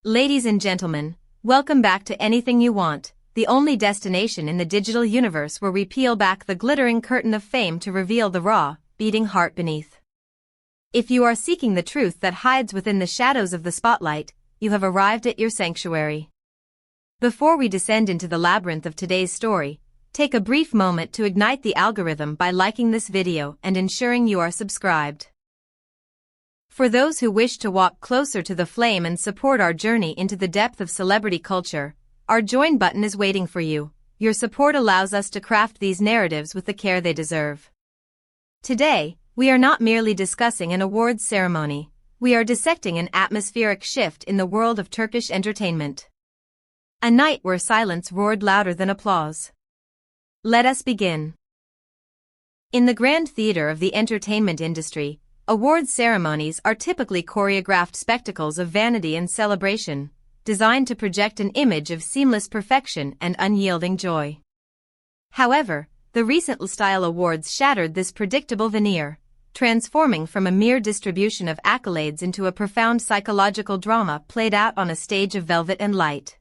Ladies and gentlemen, welcome back to Anything You Want, the only destination in the digital universe where we peel back the glittering curtain of fame to reveal the raw, beating heart beneath. If you are seeking the truth that hides within the shadows of the spotlight, you have arrived at your sanctuary. Before we descend into the labyrinth of today's story, take a brief moment to ignite the algorithm by liking this video and ensuring you are subscribed. For those who wish to walk closer to the flame and support our journey into the depth of celebrity culture, our join button is waiting for you. Your support allows us to craft these narratives with the care they deserve. Today, we are not merely discussing an awards ceremony, we are dissecting an atmospheric shift in the world of Turkish entertainment. A night where silence roared louder than applause. Let us begin. In the grand theater of the entertainment industry, awards ceremonies are typically choreographed spectacles of vanity and celebration, designed to project an image of seamless perfection and unyielding joy. However, the recent Style Awards shattered this predictable veneer, transforming from a mere distribution of accolades into a profound psychological drama played out on a stage of velvet and light.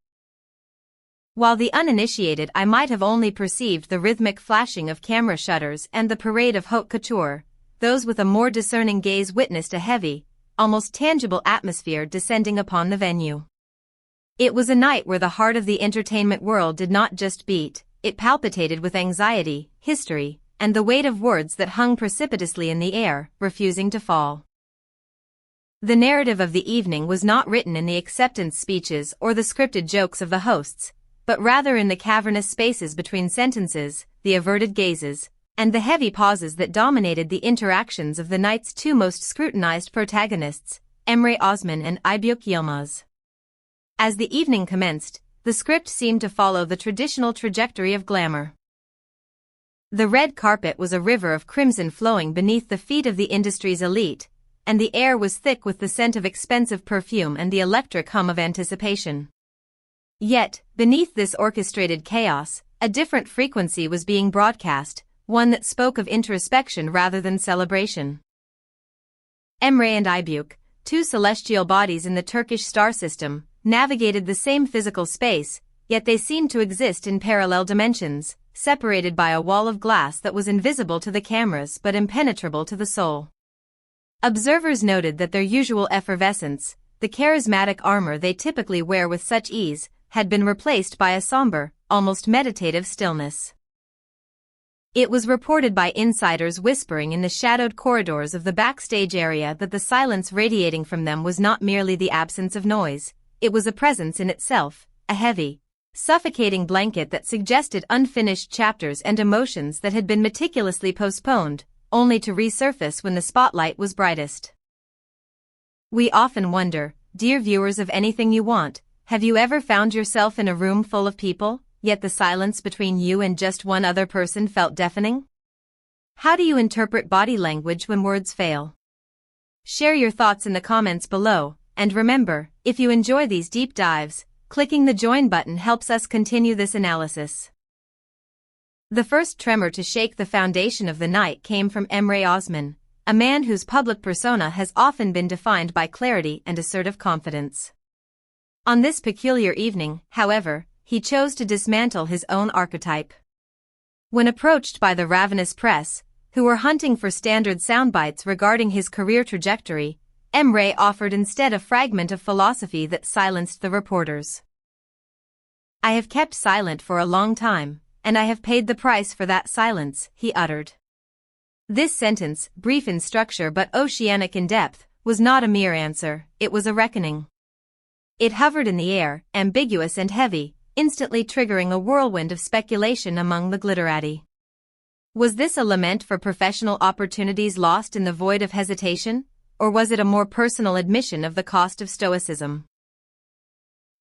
While the uninitiated eye might have only perceived the rhythmic flashing of camera shutters and the parade of haute couture, those with a more discerning gaze witnessed a heavy, almost tangible atmosphere descending upon the venue. It was a night where the heart of the entertainment world did not just beat, it palpitated with anxiety, history, and the weight of words that hung precipitously in the air, refusing to fall. The narrative of the evening was not written in the acceptance speeches or the scripted jokes of the hosts, but rather in the cavernous spaces between sentences, the averted gazes, and the heavy pauses that dominated the interactions of the night's two most scrutinized protagonists, Emre Osman and Aybük Yılmaz. As the evening commenced, the script seemed to follow the traditional trajectory of glamour. The red carpet was a river of crimson flowing beneath the feet of the industry's elite, and the air was thick with the scent of expensive perfume and the electric hum of anticipation. Yet, beneath this orchestrated chaos, a different frequency was being broadcast, one that spoke of introspection rather than celebration. Emre and Aybük, two celestial bodies in the Turkish star system, navigated the same physical space, yet they seemed to exist in parallel dimensions, separated by a wall of glass that was invisible to the cameras but impenetrable to the soul. Observers noted that their usual effervescence, the charismatic armor they typically wear with such ease, had been replaced by a somber, almost meditative stillness. It was reported by insiders whispering in the shadowed corridors of the backstage area that the silence radiating from them was not merely the absence of noise, it was a presence in itself, a heavy, suffocating blanket that suggested unfinished chapters and emotions that had been meticulously postponed, only to resurface when the spotlight was brightest. We often wonder, dear viewers of Anything You Want, have you ever found yourself in a room full of people, yet the silence between you and just one other person felt deafening? How do you interpret body language when words fail? Share your thoughts in the comments below, and remember, if you enjoy these deep dives, clicking the join button helps us continue this analysis. The first tremor to shake the foundation of the night came from Emre Osman, a man whose public persona has often been defined by clarity and assertive confidence. On this peculiar evening, however, he chose to dismantle his own archetype. When approached by the ravenous press, who were hunting for standard soundbites regarding his career trajectory, Emre offered instead a fragment of philosophy that silenced the reporters. "I have kept silent for a long time, and I have paid the price for that silence," he uttered. This sentence, brief in structure but oceanic in depth, was not a mere answer, it was a reckoning. It hovered in the air, ambiguous and heavy, instantly triggering a whirlwind of speculation among the glitterati. Was this a lament for professional opportunities lost in the void of hesitation, or was it a more personal admission of the cost of stoicism?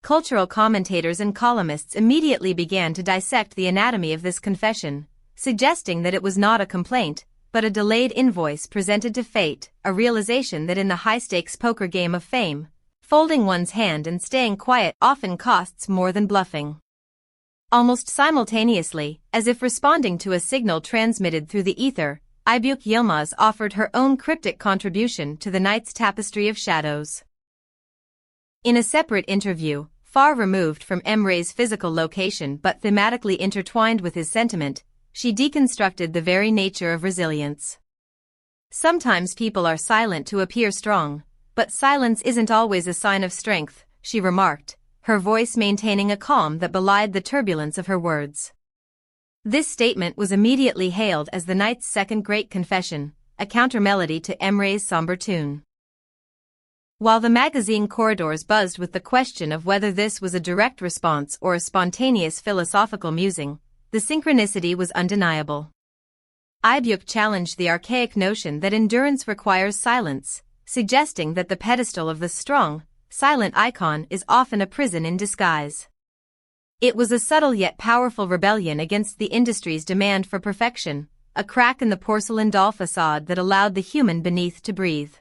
Cultural commentators and columnists immediately began to dissect the anatomy of this confession, suggesting that it was not a complaint, but a delayed invoice presented to fate, a realization that in the high-stakes poker game of fame, folding one's hand and staying quiet often costs more than bluffing. Almost simultaneously, as if responding to a signal transmitted through the ether, Aybük Yılmaz offered her own cryptic contribution to the night's tapestry of shadows. In a separate interview, far removed from Emre's physical location but thematically intertwined with his sentiment, she deconstructed the very nature of resilience. Sometimes people are silent to appear strong, but silence isn't always a sign of strength, she remarked, her voice maintaining a calm that belied the turbulence of her words. This statement was immediately hailed as the night's second great confession, a counter-melody to Emre's somber tune. While the magazine corridors buzzed with the question of whether this was a direct response or a spontaneous philosophical musing, the synchronicity was undeniable. Aybük challenged the archaic notion that endurance requires silence, suggesting that the pedestal of the strong, silent icon is often a prison in disguise. It was a subtle yet powerful rebellion against the industry's demand for perfection, a crack in the porcelain doll facade that allowed the human beneath to breathe.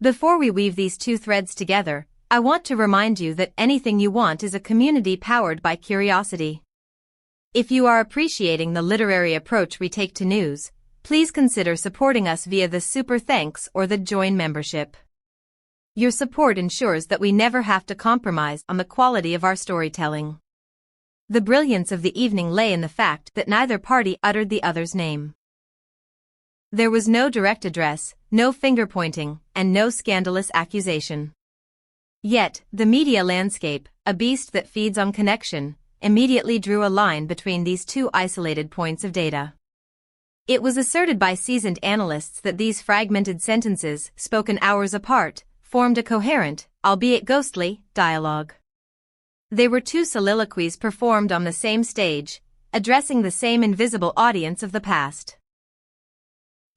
Before we weave these two threads together, I want to remind you that Anything You Want is a community powered by curiosity. If you are appreciating the literary approach we take to news, please consider supporting us via the Super Thanks or the Join membership. Your support ensures that we never have to compromise on the quality of our storytelling. The brilliance of the evening lay in the fact that neither party uttered the other's name. There was no direct address, no finger-pointing, and no scandalous accusation. Yet, the media landscape, a beast that feeds on connection, immediately drew a line between these two isolated points of data. It was asserted by seasoned analysts that these fragmented sentences, spoken hours apart, formed a coherent, albeit ghostly, dialogue. They were two soliloquies performed on the same stage, addressing the same invisible audience of the past.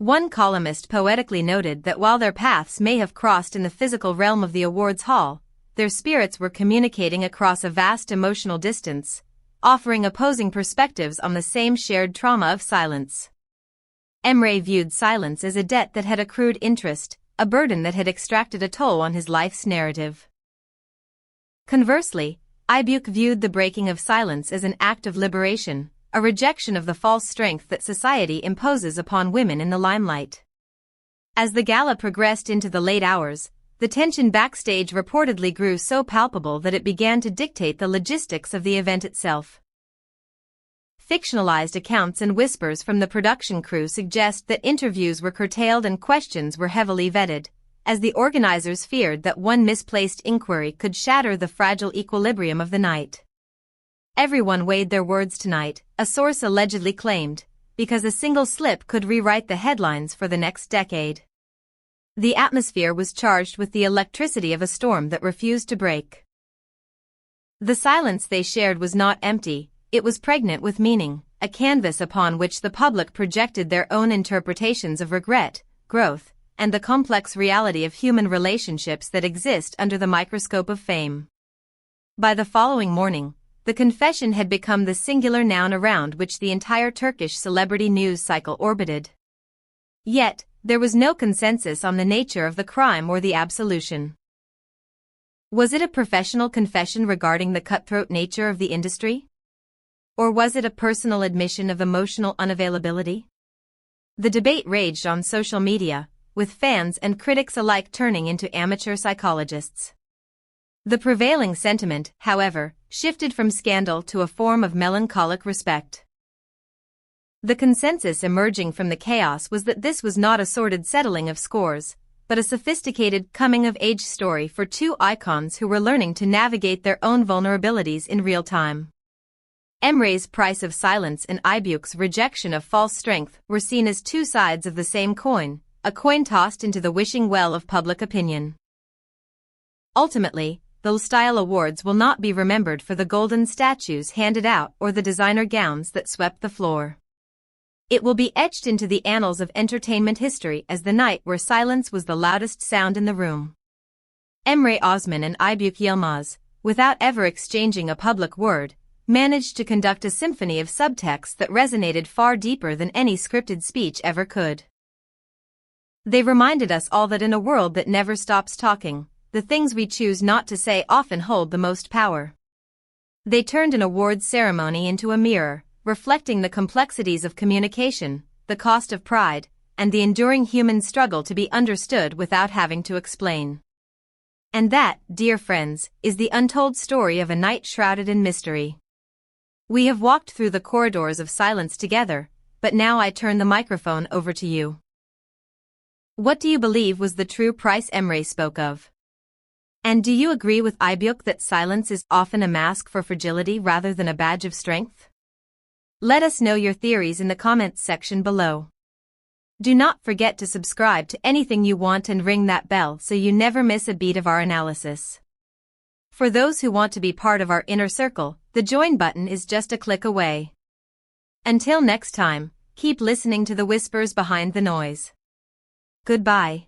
One columnist poetically noted that while their paths may have crossed in the physical realm of the awards hall, their spirits were communicating across a vast emotional distance, offering opposing perspectives on the same shared trauma of silence. Emre viewed silence as a debt that had accrued interest, a burden that had extracted a toll on his life's narrative. Conversely, Aybük viewed the breaking of silence as an act of liberation, a rejection of the false strength that society imposes upon women in the limelight. As the gala progressed into the late hours, the tension backstage reportedly grew so palpable that it began to dictate the logistics of the event itself. Fictionalized accounts and whispers from the production crew suggest that interviews were curtailed and questions were heavily vetted, as the organizers feared that one misplaced inquiry could shatter the fragile equilibrium of the night. Everyone weighed their words tonight, a source allegedly claimed, because a single slip could rewrite the headlines for the next decade. The atmosphere was charged with the electricity of a storm that refused to break. The silence they shared was not empty, it was pregnant with meaning, a canvas upon which the public projected their own interpretations of regret, growth, and the complex reality of human relationships that exist under the microscope of fame. By the following morning, the confession had become the singular noun around which the entire Turkish celebrity news cycle orbited. Yet, there was no consensus on the nature of the crime or the absolution. Was it a professional confession regarding the cutthroat nature of the industry? Or was it a personal admission of emotional unavailability? The debate raged on social media, with fans and critics alike turning into amateur psychologists. The prevailing sentiment, however, shifted from scandal to a form of melancholic respect. The consensus emerging from the chaos was that this was not a sordid settling of scores, but a sophisticated coming-of-age story for two icons who were learning to navigate their own vulnerabilities in real time. Emre's price of silence and Aybük's rejection of false strength were seen as two sides of the same coin, a coin tossed into the wishing well of public opinion. Ultimately, the Style Awards will not be remembered for the golden statues handed out or the designer gowns that swept the floor. It will be etched into the annals of entertainment history as the night where silence was the loudest sound in the room. Emre Osman and Aybük Yilmaz, without ever exchanging a public word, managed to conduct a symphony of subtext that resonated far deeper than any scripted speech ever could. They reminded us all that in a world that never stops talking, the things we choose not to say often hold the most power. They turned an awards ceremony into a mirror, reflecting the complexities of communication, the cost of pride, and the enduring human struggle to be understood without having to explain. And that, dear friends, is the untold story of a night shrouded in mystery. We have walked through the corridors of silence together, but now I turn the microphone over to you. What do you believe was the true price Emre spoke of? And do you agree with Aybük that silence is often a mask for fragility rather than a badge of strength? Let us know your theories in the comments section below. Do not forget to subscribe to Anything You Want and ring that bell so you never miss a beat of our analysis. For those who want to be part of our inner circle, the join button is just a click away. Until next time, keep listening to the whispers behind the noise. Goodbye.